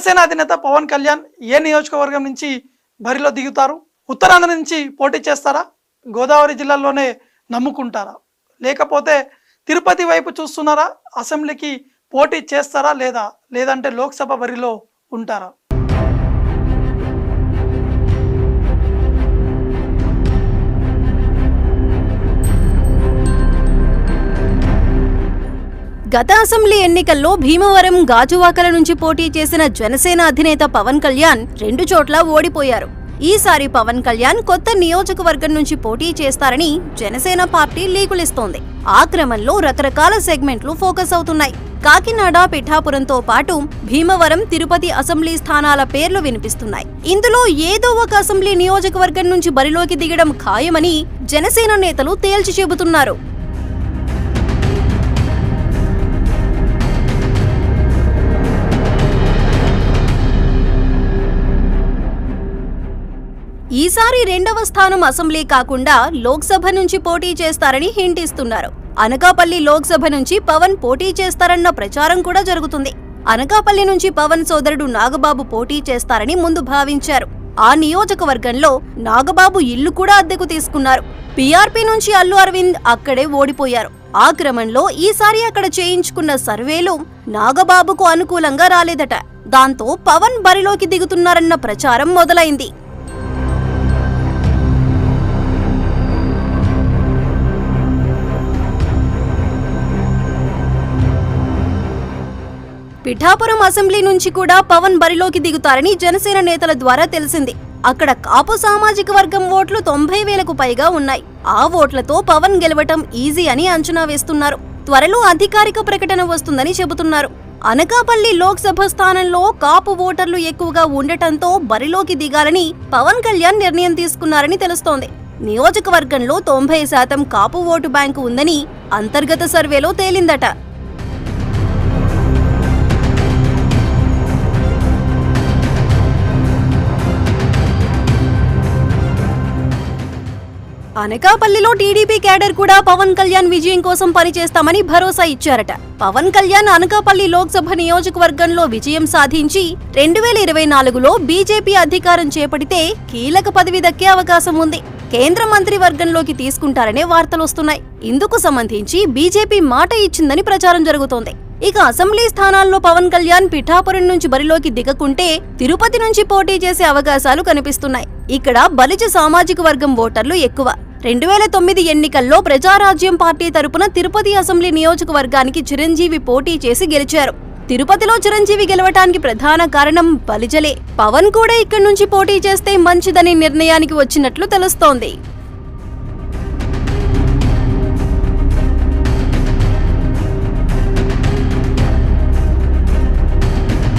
జనసేన అధినేత పవన్ కళ్యాణ్ ఏ నియోజకవర్గం నుంచి బరిలో దిగుతారు? ఉత్తరాంధ్ర నుంచి పోటీ చేస్తారా? గోదావరి జిల్లాలోనే నమ్ముకుంటారా? లేకపోతే తిరుపతి వైపు చూస్తున్నారా? అసెంబ్లీకి పోటీ చేస్తారా లేదంటే లోక్సభ బరిలో ఉంటారా? గత అసెంబ్లీ ఎన్నికల్లో భీమవరం, గాజువాకల నుంచి పోటీ చేసిన జనసేన అధినేత పవన్ కళ్యాణ్ 2 చోట్ల ఓడిపోయారు. ఈసారి పవన్ కళ్యాణ్ కొత్త నియోజకవర్గం నుంచి పోటీ చేస్తారని జనసేన పార్టీ లీకులిస్తోంది. ఆ క్రమంలో రకరకాల సెగ్మెంట్లు ఫోకస్ అవుతున్నాయి. కాకినాడ, పిఠాపురంతో పాటు భీమవరం, తిరుపతి అసెంబ్లీ స్థానాల పేర్లు వినిపిస్తున్నాయి. ఇందులో ఏదో ఒక అసెంబ్లీ నియోజకవర్గం నుంచి బరిలోకి దిగడం ఖాయమని జనసేన నేతలు తేల్చి చెబుతున్నారు. ఈసారి 2వ స్థానం అసెంబ్లీ కాకుండా లోక్సభ నుంచి పోటీ చేస్తారని హింట్ ఇస్తున్నారు. అనకాపల్లి లోక్సభ నుంచి పవన్ పోటీ చేస్తారన్న ప్రచారం కూడా జరుగుతుంది. అనకాపల్లి నుంచి పవన్ సోదరుడు నాగబాబు పోటీ చేస్తారని ముందు భావించారు. ఆ నియోజకవర్గంలో నాగబాబు ఇల్లు కూడా అద్దెకు తీసుకున్నారు. పీఆర్పీ నుంచి అల్లు అరవింద్ అక్కడే ఓడిపోయారు. ఆ క్రమంలో ఈసారి అక్కడ చేయించుకున్న సర్వేలు నాగబాబుకు అనుకూలంగా రాలేదట. దాంతో పవన్ బరిలోకి దిగుతున్నారన్న ప్రచారం మొదలైంది. పిఠాపురం అసెంబ్లీ నుంచి కూడా పవన్ బరిలోకి దిగుతారని జనసేన నేతల ద్వారా తెలిసింది. అక్కడ కాపు సామాజిక వర్గం ఓట్లు 90,000కు పైగా ఉన్నాయి. ఆ ఓట్లతో పవన్ గెలవటం ఈజీ అని అంచనా వేస్తున్నారు. త్వరలో అధికారిక ప్రకటన వస్తుందని చెబుతున్నారు. అనకాపల్లి లోక్సభ స్థానంలో కాపు ఓటర్లు ఎక్కువగా ఉండటంతో బరిలోకి దిగాలని పవన్ కళ్యాణ్ నిర్ణయం తీసుకున్నారని తెలుస్తోంది. నియోజకవర్గంలో 90% కాపు ఓటు బ్యాంకు ఉందని అంతర్గత సర్వేలో తేలిందట. అనకాపల్లిలో టీడీపీ క్యాడర్ కూడా పవన్ కళ్యాణ్ విజయం కోసం పనిచేస్తామని భరోసా ఇచ్చారట. పవన్ కళ్యాణ్ అనకాపల్లి లోక్సభ నియోజకవర్గంలో విజయం సాధించి 2024లో బీజేపీ అధికారం చేపడితే కీలక పదవి దక్కే అవకాశం ఉంది. కేంద్ర మంత్రివర్గంలోకి తీసుకుంటారనే వార్తలొస్తున్నాయి. ఇందుకు సంబంధించి బీజేపీ మాట ఇచ్చిందని ప్రచారం జరుగుతోంది. ఇక అసెంబ్లీ స్థానాల్లో పవన్ కళ్యాణ్ పిఠాపురం నుంచి బరిలోకి దిగకుంటే తిరుపతి నుంచి పోటీ చేసే అవకాశాలు కనిపిస్తున్నాయి. ఇక్కడ బలిజ సామాజిక వర్గం ఓటర్లు ఎక్కువ. 2009 ఎన్నికల్లో ప్రజారాజ్యం పార్టీ తరపున తిరుపతి అసెంబ్లీ నియోజకవర్గానికి చిరంజీవి పోటీ చేసి గెలిచారు. తిరుపతిలో చిరంజీవి గెలవటానికి ప్రధాన కారణం బలిజలే. పవన్ కూడా ఇక్కడి నుంచి పోటీ చేస్తే మంచిదని నిర్ణయానికి వచ్చినట్లు తెలుస్తోంది.